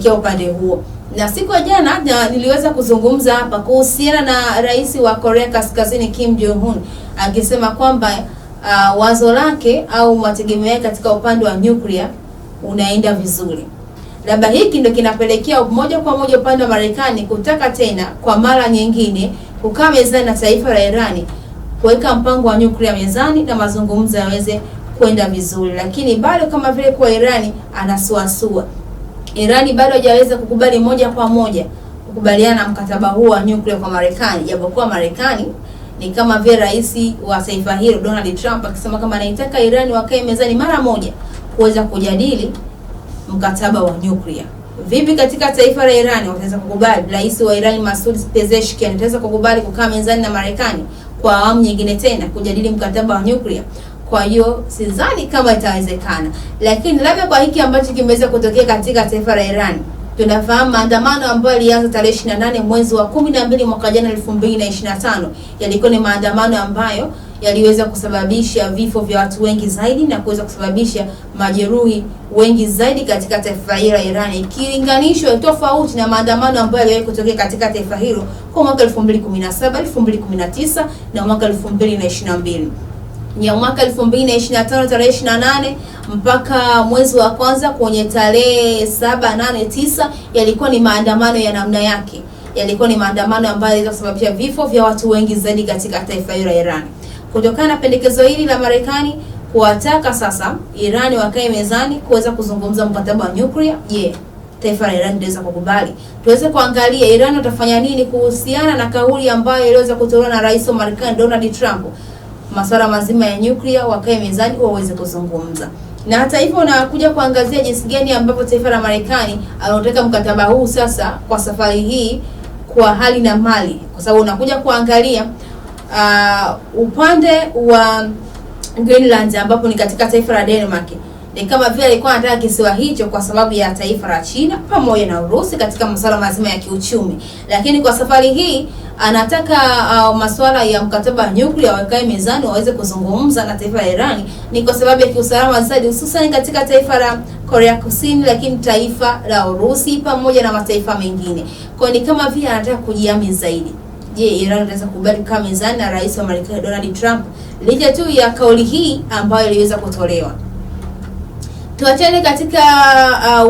kwa upande huo. Na siku ya jana niliweza kuzungumza hapa kuhusiana na rais wa Korea Kaskazini Kim Jong Un akisema kwamba wazo lake au mategemeo yake katika upande wa nuclear unaenda vizuri. Labda hiki ndio kinapelekea moja kwa moja upande wa Marekani kutaka tena kwa mara nyingine kukaa mezani na taifa la Irani kuweka mpango wa nuclear mezani na mazungumzo yaweze kwenda vizuri. Lakini bado kama vile kwa Irani anasuasua. Irani bado hajaweza kukubali moja kwa moja kukubaliana na mkataba huu wa nuclear kwa Marekani, japokuwa Marekani ni kama vile rais wa taifa hilo Donald Trump akisema kama anaitaka Irani wakae mezani mara moja kuweza kujadili mkataba wa nuclear. Vipi katika taifa la Irani wataweza kukubali? Rais wa Irani Masoud Pezeshkian ataweza kukubali kukaa mezani na Marekani kwa awamu nyingine tena kujadili mkataba wa nuclear? Kwa hiyo sidhani kama itawezekana. Lakini labda kwa hiki ambacho kimeweza kutokea katika taifa la Iran, tunafahamu maandamano ambayo yalianza tarehe 28 mwezi wa 12 mwaka jana 2025 yalikuwa ni maandamano ambayo yaliweza kusababisha vifo vya watu wengi zaidi na kuweza kusababisha majeruhi wengi zaidi katika taifa hilo la Iran, ikilinganishwa tofauti na maandamano ambayo yaliwahi kutokea katika taifa hilo kwa mwaka 2017, 2019 na mwaka 2022. Ya mwaka 2025 tarehe 28 mpaka mwezi wa kwanza kwenye tarehe 7, 8, 9 yalikuwa ni maandamano ya namna yake. Yalikuwa ni maandamano ambayo yaliweza kusababisha vifo vya watu wengi zaidi katika taifa hilo la Iran. Kutokana na pendekezo hili la Marekani kuwataka sasa Iran wakae mezani kuweza kuzungumza mkataba wa nuclear, taifa la Iran liweza kukubali. Tuweze kuangalia Iran watafanya nini kuhusiana na kauli ambayo iliweza kutolewa na rais wa Marekani Donald Trump. Masuala mazima ya nuclear wakae mezani waweze kuzungumza. Na hata hivyo unakuja kuangazia jinsi gani ambapo taifa la Marekani anataka mkataba huu sasa kwa safari hii kwa hali na mali, kwa sababu unakuja kuangalia upande wa Greenland ambapo ni katika taifa la Denmark. Ni kama vile alikuwa anataka kisiwa hicho kwa sababu ya taifa la China pamoja na Urusi katika masuala mazima ya kiuchumi. Lakini kwa safari hii anataka masuala ya mkataba wa nuclear wakae mezani waweze kuzungumza na taifa la Iran, ni kwa sababu ya kiusalama zaidi, hususan katika taifa la Korea Kusini, lakini taifa la Urusi pamoja na mataifa mengine. Kwa ni kama vile anataka kujiamini zaidi. Je, Iran inaweza kukubali kukaa mezani na rais wa Marekani Donald Trump licha tu ya kauli hii ambayo iliweza kutolewa? Tuachane katika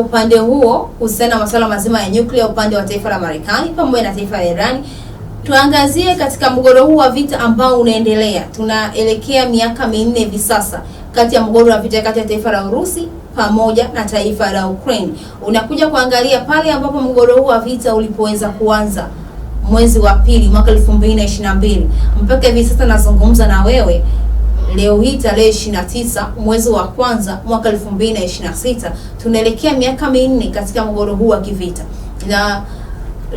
upande huo kuhusiana na masuala mazima ya nuclear upande wa taifa la Marekani pamoja na taifa la Iran. Tuangazie katika mgogoro huu wa vita ambao unaendelea. Tunaelekea miaka 4 hivi sasa kati ya mgogoro wa vita kati ya taifa la Urusi pamoja na taifa la Ukraine. Unakuja kuangalia pale ambapo mgogoro huu wa vita ulipoweza kuanza mwezi wa pili mwaka 2022 mpaka hivi sasa nazungumza na wewe leo hii tarehe 29 mwezi wa kwanza mwaka 2026, tunaelekea miaka 4 katika mgogoro huu wa kivita. Na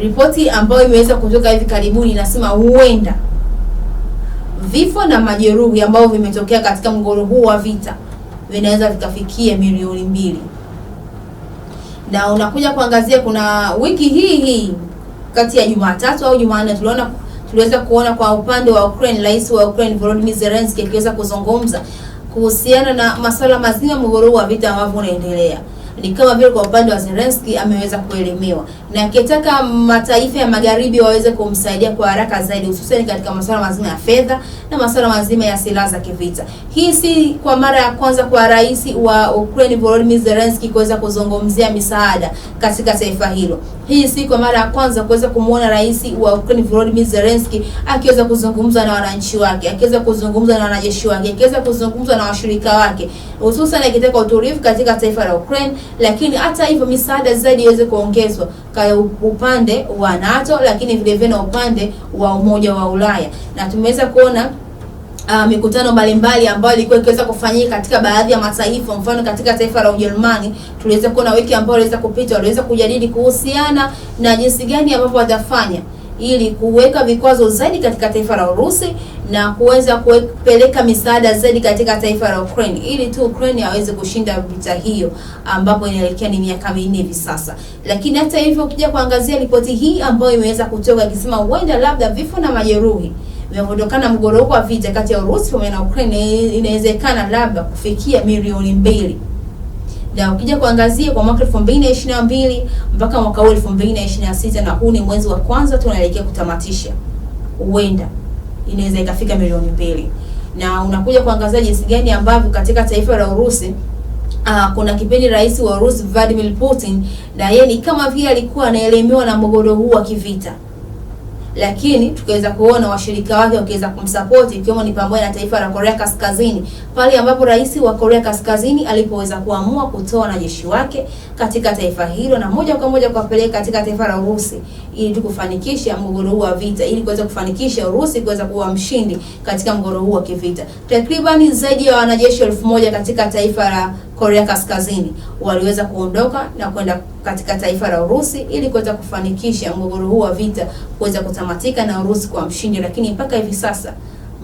ripoti ambayo imeweza kutoka hivi karibuni inasema huenda vifo na majeruhi ambao vimetokea katika mgogoro huu wa vita vinaweza vikafikia milioni 2. Na unakuja kuangazia kuna wiki hii kati ya Jumatatu au Jumanne tuliweza kuona kwa upande wa Ukraine, rais wa Ukraine Volodymyr Zelensky akiweza kuzungumza kuhusiana na masuala mazima mgogoro wa vita ambavyo unaendelea. Ni kama vile kwa upande wa Zelensky ameweza kuelemewa na akitaka mataifa ya magharibi waweze kumsaidia kwa haraka zaidi, hususan katika masuala mazima ya fedha na masuala mazima ya silaha za kivita. Hii si kwa mara ya kwanza kwa rais wa Ukraine Volodymyr Zelensky kuweza kuzungumzia misaada katika taifa hilo. Hii si kwa mara ya kwanza kuweza kumuona rais wa Ukraine Volodymyr Zelensky akiweza kuzungumza na wananchi wake, akiweza kuzungumza na wanajeshi wake, akiweza kuzungumza na washirika wake, hususan akitaka utulivu katika taifa la Ukraine. Lakini hata hivyo misaada zaidi iweze kuongezwa kwa upande wa NATO, lakini vile vile na upande wa Umoja wa Ulaya. Na tumeweza kuona mikutano mbalimbali ambayo ilikuwa ikiweza kufanyika katika baadhi ya mataifa. Mfano katika taifa la Ujerumani tuliweza kuona wiki ambayo iliweza kupita waliweza kujadili kuhusiana na jinsi gani ambapo watafanya ili kuweka vikwazo zaidi katika taifa la Urusi na kuweza kupeleka misaada zaidi katika taifa la Ukraine ili tu Ukraine aweze kushinda vita hiyo ambapo inaelekea ni miaka 4 hivi sasa. Lakini hata hivyo ukija kuangazia ripoti hii ambayo imeweza kutoka ikisema huenda labda vifo na majeruhi vinatokana na mgogoro wa vita kati ya Urusi na Ukraine inawezekana labda kufikia milioni 2. Na ukija kuangazia kwa mwaka 2022 mpaka mwaka 2026, na huu ni mwezi wa kwanza tunaelekea kutamatisha, huenda inaweza ikafika milioni 2. Na unakuja kuangazia jinsi gani ambavyo katika taifa la Urusi kuna kipindi rais wa Urusi Vladimir Putin, na yeye ni kama vile alikuwa anaelemewa na mgogoro huu wa kivita, lakini tukaweza kuona washirika wake wakiweza kumsupport, ikiwemo ni pamoja na taifa la Korea Kaskazini, pale ambapo rais wa Korea Kaskazini alipoweza kuamua kutoa wanajeshi wake katika taifa hilo na moja kwa moja kuwapeleka katika taifa la Urusi, ili kufanikisha mgogoro huu wa vita, ili kuweza kufanikisha Urusi kuweza kuwa mshindi katika mgogoro huu wa kivita. Takriban zaidi ya wanajeshi 1000 katika taifa la Korea Kaskazini waliweza kuondoka na kwenda katika taifa la Urusi ili kuweza kufanikisha mgogoro huu wa vita kuweza kutamatika na Urusi kwa mshindi. Lakini mpaka hivi sasa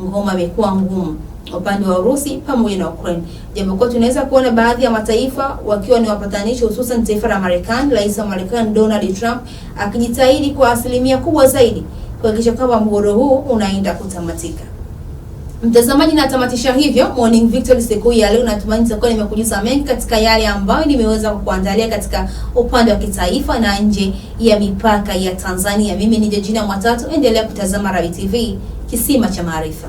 ngoma imekuwa ngumu upande wa Urusi pamoja na Ukraine, japokuwa tunaweza kuona baadhi ya mataifa wakiwa ni wapatanishi, hususan taifa la Marekani, rais wa Marekani Donald Trump akijitahidi kwa asilimia kubwa zaidi kuhakikisha kwamba mgogoro huu unaenda kutamatika. Mtazamaji, natamatisha hivyo Morning Victory siku ya leo. Natumaini nitakuwa nimekujuza mengi katika yale ambayo nimeweza kukuandalia katika upande wa kitaifa na nje ya mipaka ya Tanzania. Mimi ni Jojina Mwatatu, endelea kutazama Rabi TV, kisima cha maarifa.